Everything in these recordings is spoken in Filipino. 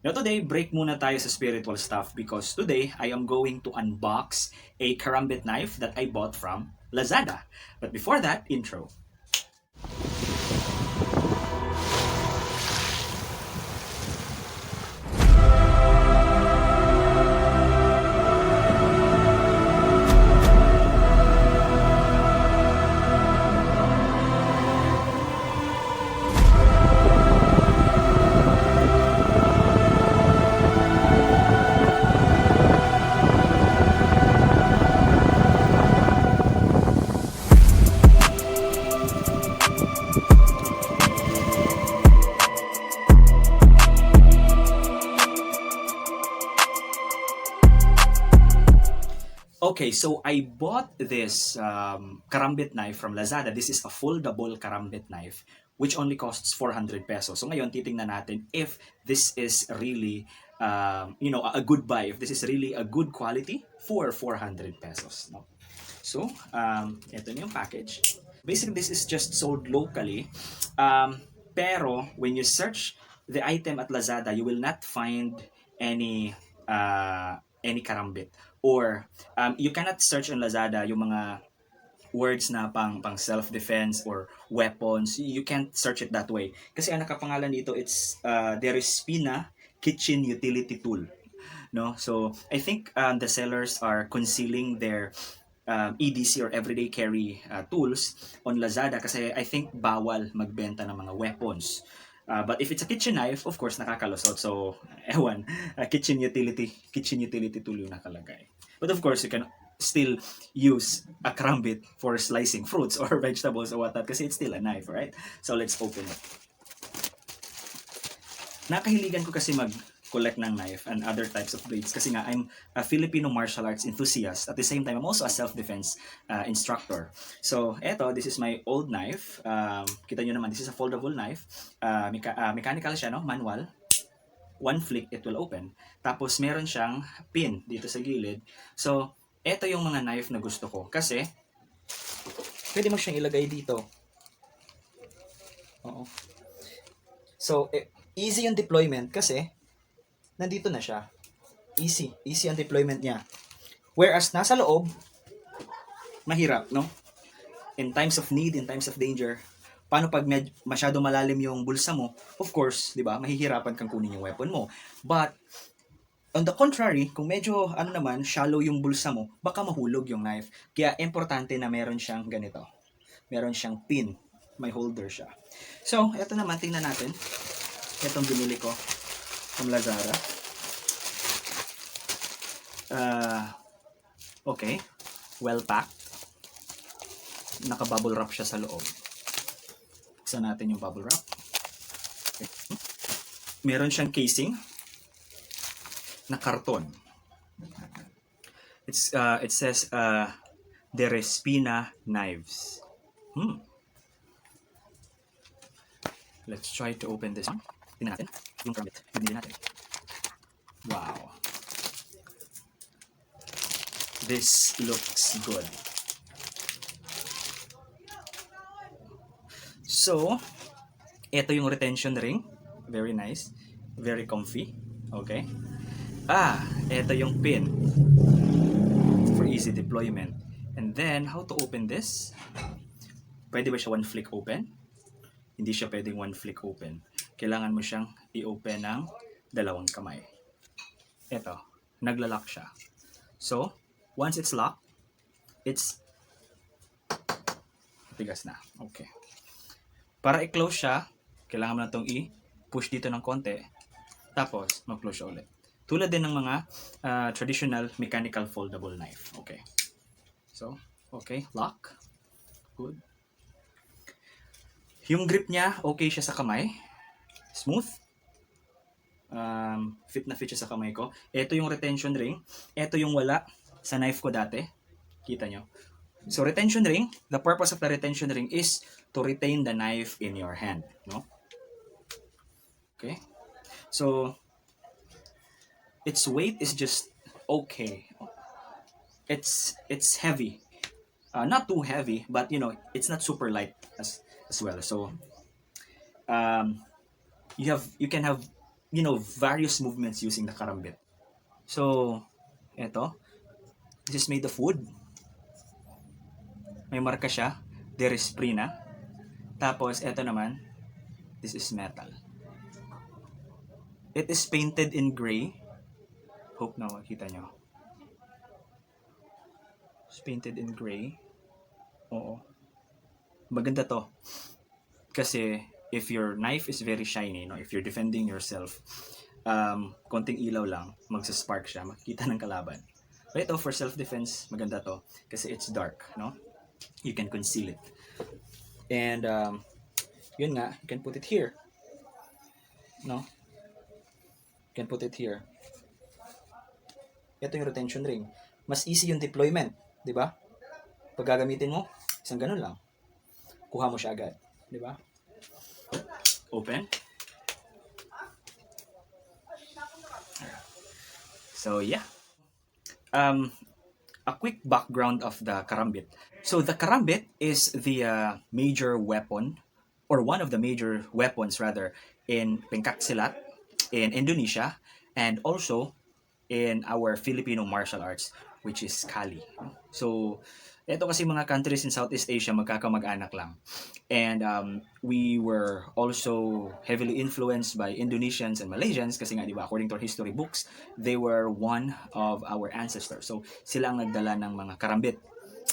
Now today, break muna tayo sa spiritual stuff because today I am going to unbox a karambit knife that I bought from Lazada. But before that, intro. Okay, so I bought this karambit knife from Lazada. This is a foldable karambit knife which only costs 400 pesos. So ngayon, titingnan natin if this is really, a good buy, if this is really a good quality for 400 pesos. No? So, ito na yung package. Basically, this is just sold locally. Pero, when you search the item at Lazada, you will not find any karambit. Or, you cannot search on Lazada yung mga words na pang self-defense or weapons. You can't search it that way. Kasi ang nakapangalan dito, it's Derispina Kitchen Utility Tool. No? So, I think the sellers are concealing their EDC or everyday carry tools on Lazada kasi I think bawal magbenta ng mga weapons. But if it's a kitchen knife, of course, nakakalusot. So, ewan, kitchen utility tool yung nakalagay. But of course, you can still use a karambit for slicing fruits or vegetables or whatnot kasi it's still a knife, right? So, let's open it. Nakahiligan ko kasi mag-collect ng knife and other types of blades kasi nga I'm a Filipino martial arts enthusiast. At the same time, I'm also a self-defense instructor. So, this is my old knife. Kita nyo naman, this is a foldable knife. Mechanical siya, no? Manual. One flick, it will open. Tapos, meron siyang pin dito sa gilid. So, ito yung mga knife na gusto ko. Kasi, pwede mo siyang ilagay dito. Oo. So, easy yung deployment kasi nandito na siya. Easy ang deployment niya. Whereas nasa loob, mahirap, no? In times of need, in times of danger, paano pag masyado malalim yung bulsa mo? Of course, 'di ba? Mahihirapan kang kunin yung weapon mo. But on the contrary, kung medyo shallow yung bulsa mo, baka mahulog yung knife. Kaya importante na meron siyang ganito. Meron siyang pin. May holder siya. So, eto naman, tingnan natin. Itong binili ko from Lazada. Okay. Well packed. Naka-bubble wrap siya sa loob. Buksan natin yung bubble wrap. Okay. Meron siyang casing na karton. It says Derispina knives. Let's try to open this one. Tingnan natin yung karambit. Binili natin. Wow. This looks good. So, ito yung retention ring. Very nice. Very comfy. Okay. Ito yung pin for easy deployment. And then, how to open this? Pwede ba siya one flick open? Hindi siya pwedeng one flick open. Kailangan mo siyang i-open ng dalawang kamay. Ito, naglalak siya. So, once it's locked, it's tigas na. Okay. Para i-close siya, kailangan mo na itong i-push dito ng konti. Tapos, mag-close siya ulit. Tulad din ng mga traditional mechanical foldable knife. Okay. So, okay, lock. Good. Yung grip niya, okay siya sa kamay. Smooth. Fit na fit siya sa kamay ko. Ito yung retention ring. Ito yung wala sa knife ko dati. Kita nyo. So, retention ring, the purpose of the retention ring is to retain the knife in your hand. No? Okay. So, its weight is just okay. It's heavy. Not too heavy, but it's not super light as well. So, you can have various movements using the karambit. So, eto, this is made of wood. May marka siya, there is prina. Tapos, eto naman, this is metal. It is painted in gray. Hope na makita nyo. It's painted in gray. Oo. Maganda to. Kasi, if your knife is very shiny, if you're defending yourself, konting ilaw lang, magsaspark siya, makikita ng kalaban. But ito, for self-defense, maganda to. Kasi it's dark, You can conceal it. And, yun nga, you can put it here. You can put it here. Ito yung retention ring. Mas easy yung deployment, di ba? Pag gagamitin mo, isang ganun lang. Kuha mo siya agad, di ba? Open. So, yeah. A quick background of the karambit. So, the karambit is the major weapon, or one of the major weapons rather, in Pencaksilat, in Indonesia, and also in our Filipino martial arts, which is Kali. So, ito kasi mga countries in Southeast Asia, magkakamag-anak lang. And we were also heavily influenced by Indonesians and Malaysians kasi nga, di ba, according to our history books, they were one of our ancestors. So, sila ang nagdala ng mga karambit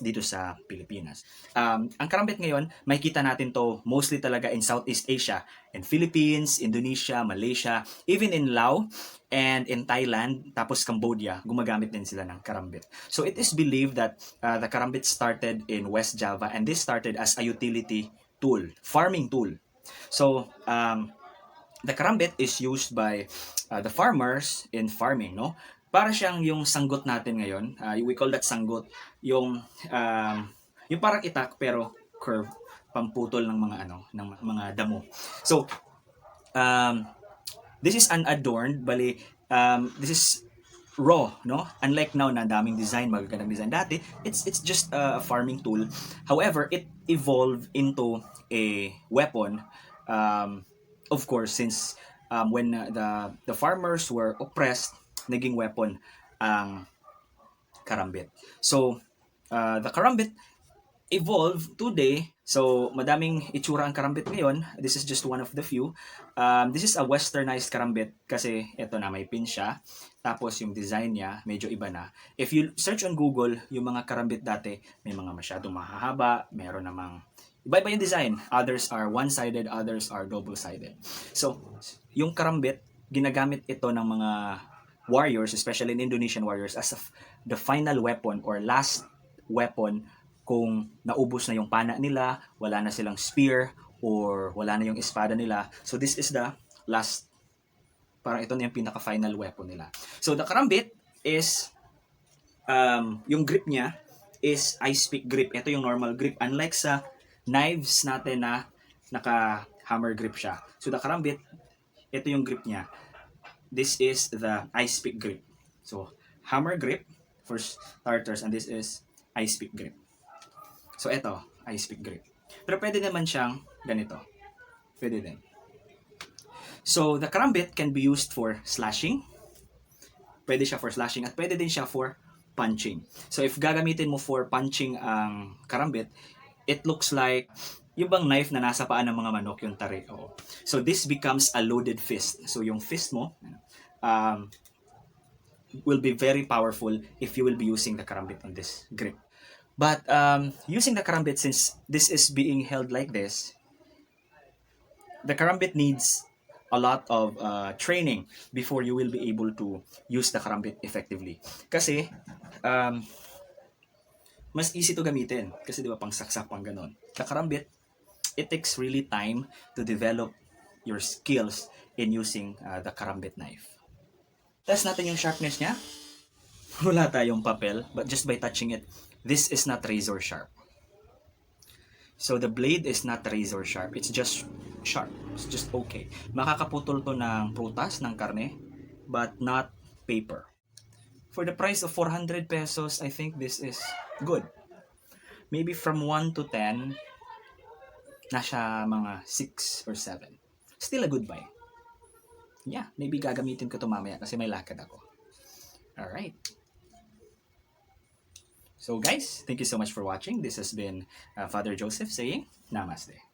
dito sa Pilipinas. Ang karambit ngayon, makikita natin to mostly talaga in Southeast Asia, in Philippines, Indonesia, Malaysia, even in Laos and in Thailand, tapos Cambodia, gumagamit din sila ng karambit. So it is believed that the karambit started in West Java, and this started as a utility tool, farming tool. So the karambit is used by the farmers in farming, Para siyang yung sanggot natin ngayon. We call that sanggot. Yung parang itak pero curve, pamputol ng mga ng mga damo. So this is unadorned, bali this is raw, Unlike now na daming design, magagandang design. Dati, it's just a farming tool. However, it evolved into a weapon. Of course, since when the farmers were oppressed, naging weapon ang karambit. So, the karambit evolved today. So, madaming itsura ang karambit ngayon. This is just one of the few. This is a westernized karambit kasi ito na, may pin siya. Tapos yung design niya, medyo iba na. If you search on Google, yung mga karambit dati, may mga masyadong mahahaba, meron namang iba-iba yung design. Others are one-sided, others are double-sided. So, yung karambit, ginagamit ito ng mga warriors, especially in Indonesian warriors, as the final weapon or last weapon kung naubos na yung pana nila, wala na silang spear, or wala na yung espada nila. So this is the last, parang ito na yung pinaka-final weapon nila. So the karambit is, yung grip niya is ice pick grip. Ito yung normal grip. Unlike sa knives natin na naka-hammer grip siya. So the karambit, ito yung grip niya. This is the ice pick grip. So, hammer grip for starters, and this is ice pick grip. So, ito, ice pick grip. Pero pwede naman siyang ganito. Pwede din. So, the karambit can be used for slashing. Pwede siya for slashing at pwede din siya for punching. So, if gagamitin mo for punching ang karambit, it looks like yung bang knife na nasa paan ng mga manok, yung tari. So, this becomes a loaded fist. So, yung fist mo will be very powerful if you will be using the karambit on this grip. But using the karambit, since this is being held like this, the karambit needs a lot of training before you will be able to use the karambit effectively. Kasi, mas easy to gamitin. Kasi di ba, pang saksak, pang ganon. The karambit, it takes really time to develop your skills in using the karambit knife. Test natin yung sharpness niya. Wala tayong papel, but just by touching it, this is not razor sharp. So the blade is not razor sharp. It's just sharp. It's just okay. Makakaputol to ng prutas, ng karne, but not paper. For the price of 400 pesos, I think this is good. Maybe from 1 to 10, nasa mga 6 or 7. Still a good buy. yeah, maybe gagamitin ko to mamaya kasi may lakad ako. Alright. So guys, thank you so much for watching. This has been Father Joseph saying Namaste.